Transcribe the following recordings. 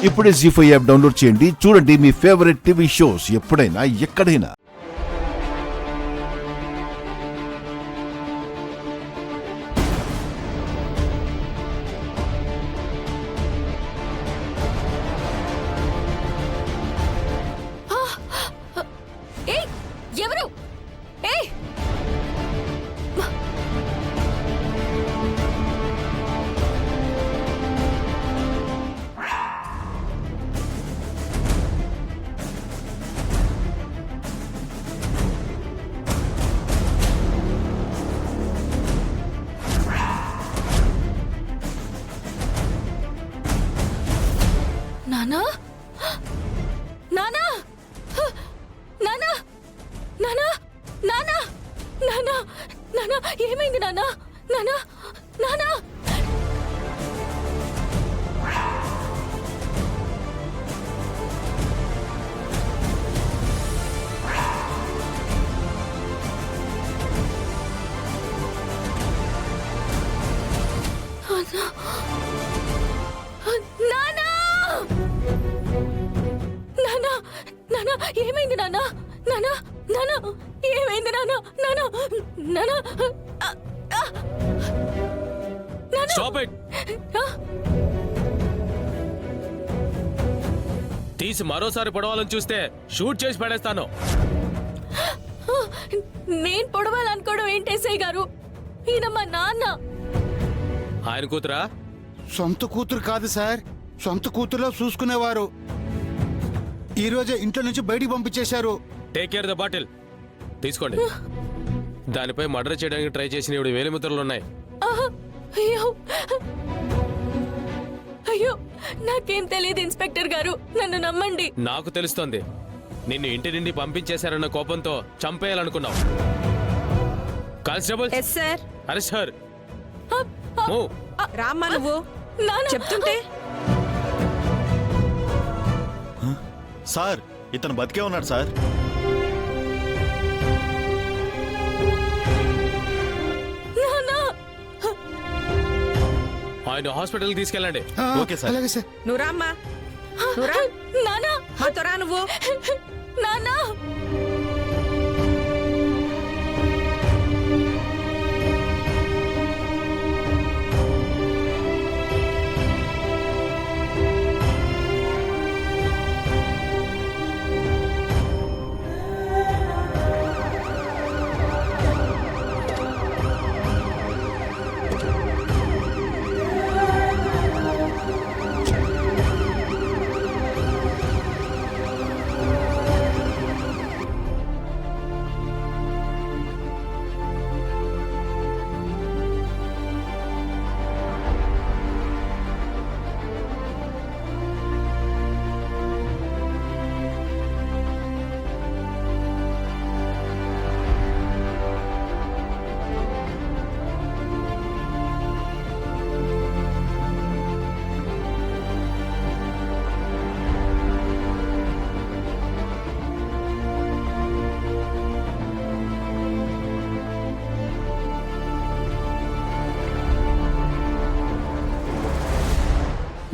ఇప్పుడే జీ5 app download చేయండి. చూడండి మీ ఫేవరెట్ టీవీ షోస్ ఎప్పుడైనా ఎక్కడైనా. ఎవరు? నానా నానా నానా నానా నానా నానా నానా ఏమైంది నానా? నానా నానా నానా నానా నానా ఏమైంది నానా? నానా నానా ఏమైంది నానా? నానా నానా స్టాప్ ఇట్. తీసి మరోసారి పొడవాలని చూస్తే షూట్ చేసి పడేస్తాను. నేను పొడవాలనుకోవడం ఏంటేసై గారు? ఈయన మా నాన్న. ఆయన కూతురా? సొంత కూతురు కాదు సార్, సొంత కూతురులో చూసుకునేవారు. ఈ రోజే ఇంట్లో నుంచి బయటికి పంపించేశారు. Take care the bottle. తీసుకోండి. దానిపై మర్డర్ చేయడానికి ట్రై చేసిన ఇవి వేలిముద్రలు ఉన్నాయి. అయ్యో అయ్యో నాకేం తెలియదు ఇన్స్పెక్టర్ గారు, నన్ను నమ్మండి. నాకు తెలుస్తోంది. నిన్ను ఇంటి నుండి పంపించేశారన్న కోపంతో చంపేయాలనుకున్నావు. Constable yes sir. Arrest her. Move. రామ్మా నువ్వు నాన్న చెప్తుంటే. సార్ ఇతను బతికే ఉన్నాడు సార్. నాన్న ఆయన హాస్పిటల్కి తీసుకెళ్ళండి. Okay sir. అలాగే సార్. నువ్వు రామ్మా. నువ్వు రా. నాన్న మాతో రా నువ్వు. నాన్న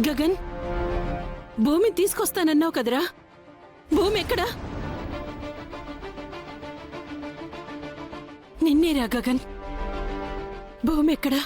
గగన్, భూమి తీసుకొస్తానన్నావు కదరా, భూమి ఎక్కడా? నిన్నేరా గగన్, భూమి ఎక్కడా?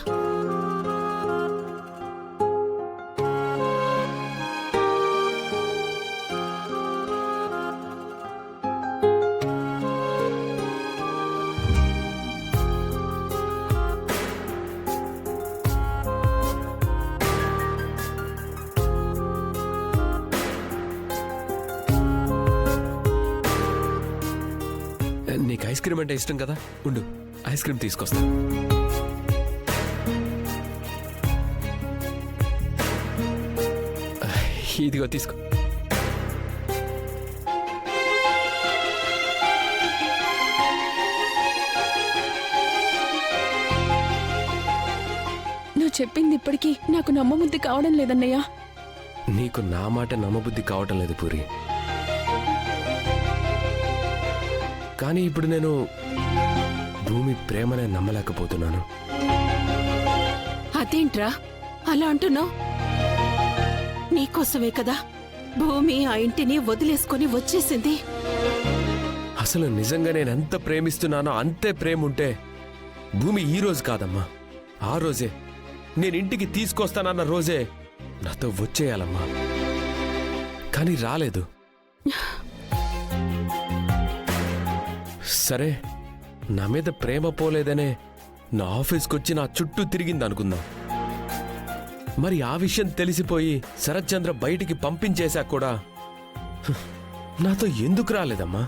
నీకు ఐస్ క్రీమ్ అంటే ఇష్టం కదా, ఉండు ఐస్ క్రీమ్ తీసుకొస్తా. ఇదిగో తీసుకో. నువ్వు చెప్పింది ఇప్పటికీ నాకు నమ్మబుద్ధి కావడం లేదన్నయ్యా. నీకు నా మాట నమ్మబుద్ధి కావటం లేదు పూరి. కానీ ఇప్పుడు నేను భూమి ప్రేమనే నమ్మలేకపోతున్నాను. అదేంట్రా అలా అంటున్నావు? నీకోసమే కదా భూమి ఆ ఇంటిని వదిలేసుకొని వచ్చేసింది. అసలు నిజంగా నేను ఎంత ప్రేమిస్తున్నానో అంతే ప్రేమ ఉంటే భూమి ఈ రోజు కాదమ్మా, ఆ రోజే నేను ఇంటికి తీసుకొస్తానన్న రోజే నాతో వచ్చేయాలమ్మా. కానీ రాలేదు. సరే, నా మీద ప్రేమ పోలేదనే నా ఆఫీస్కి వచ్చి నా చుట్టూ తిరిగింది అనుకుందాం. మరి ఆ విషయం తెలిసిపోయి శరత్చంద్ర బయటికి పంపించేశా కూడా నాతో ఎందుకు రాలేదమ్మా?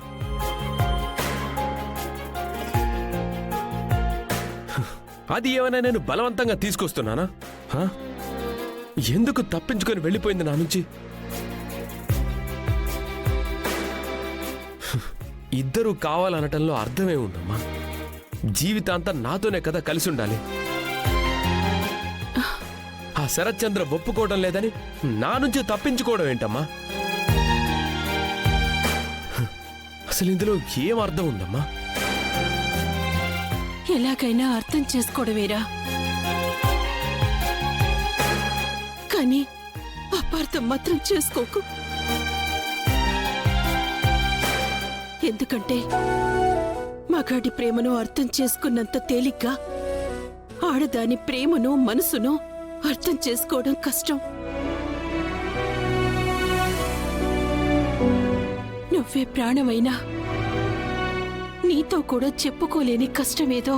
అది ఏమైనా నేను బలవంతంగా తీసుకొస్తున్నానా? హా? ఎందుకు తప్పించుకొని వెళ్ళిపోయింది నా నుంచి? ఇద్దరూ కావాలనటంలో అర్థమే ఉందమ్మా. జీవితాంతం నాతోనే కదా కలిసి ఉండాలి. ఆ శరత్చంద్ర ఒప్పుకోవడం లేదని నా నుంచి తప్పించుకోవడం ఏంటమ్మా? అసలు ఇందులో ఏం అర్థం ఉందమ్మా? ఎలాగైనా అర్థం చేసుకోవడమేరా, కానీ అపార్థం మాత్రం చేసుకోకు. ఎందుకంటే మగాడి ప్రేమను అర్థం చేసుకున్నంత తేలిగ్గా ఆడదాని ప్రేమను మనసును అర్థం చేసుకోవడం కష్టం. నువ్వే ప్రాణమైనా నీతో కూడా చెప్పుకోలేని కష్టమేదో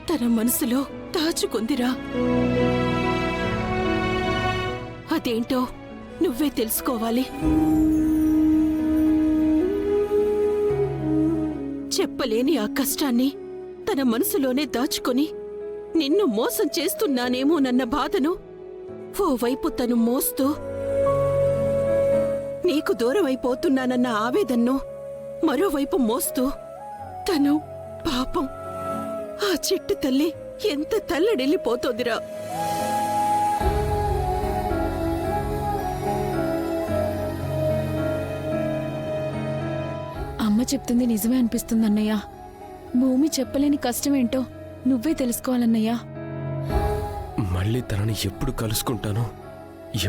తన మనసులో దాచుకుందిరా. అదేంటో నువ్వే తెలుసుకోవాలి. చెప్పలేని ఆ కష్టాన్ని తన మనసులోనే దాచుకొని నిన్ను మోసం చేస్తున్నానేమోనన్న బాధను ఓవైపు తను మోస్తూ, నీకు దూరమైపోతున్నానన్న ఆవేదన్ను మరోవైపు మోస్తూ, తను పాపం ఆ చెట్టు తల్లి ఎంత తల్లడిల్లిపోతోందిరా. అమ్మ చెప్తుంది నిజమే అనిపిస్తుందన్నయ్య. భూమి చెప్పలేని కష్టమేంటో నువ్వే తెలుసుకోవాలన్నయ్యా. మళ్ళీ తనని ఎప్పుడు కలుసుకుంటానో,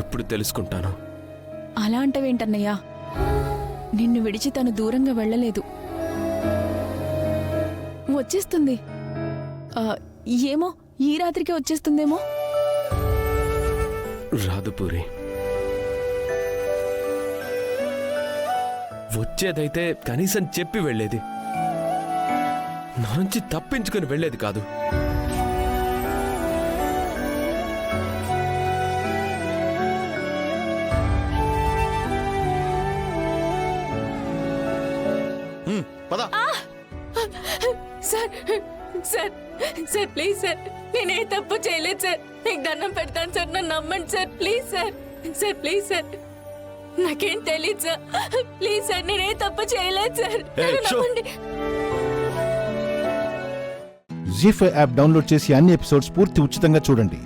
ఎప్పుడు తెలుసుకుంటానో. అలా అంటవేంటన్నయ్యా? నిన్ను విడిచి తను దూరంగా వెళ్ళలేదు. వచ్చేస్తుంది. ఏమో ఈ రాత్రికి వచ్చేస్తుందేమో. రాదు పూరి. వచ్చేదైతే కనీసం చెప్పి వెళ్ళేది, నా నుంచి తప్పించుకొని వెళ్ళేది కాదు. పద. Sir sir sir please sir, నేనే తప్పు చేయలేదు సార్. మీకు దండం పెడతాను సార్, నన్ను నమ్మండి sir. Please sir, sir please sir, నాకేం తెలియదు సార్. ప్లీజ్ సార్, నేనే తప్పు చేయలేదు సార్, నన్ను నమ్మండి. జీ5 యాప్ డౌన్లోడ్ చేసి అన్ని ఎపిసోడ్స్ పూర్తి ఉచితంగా చూడండి.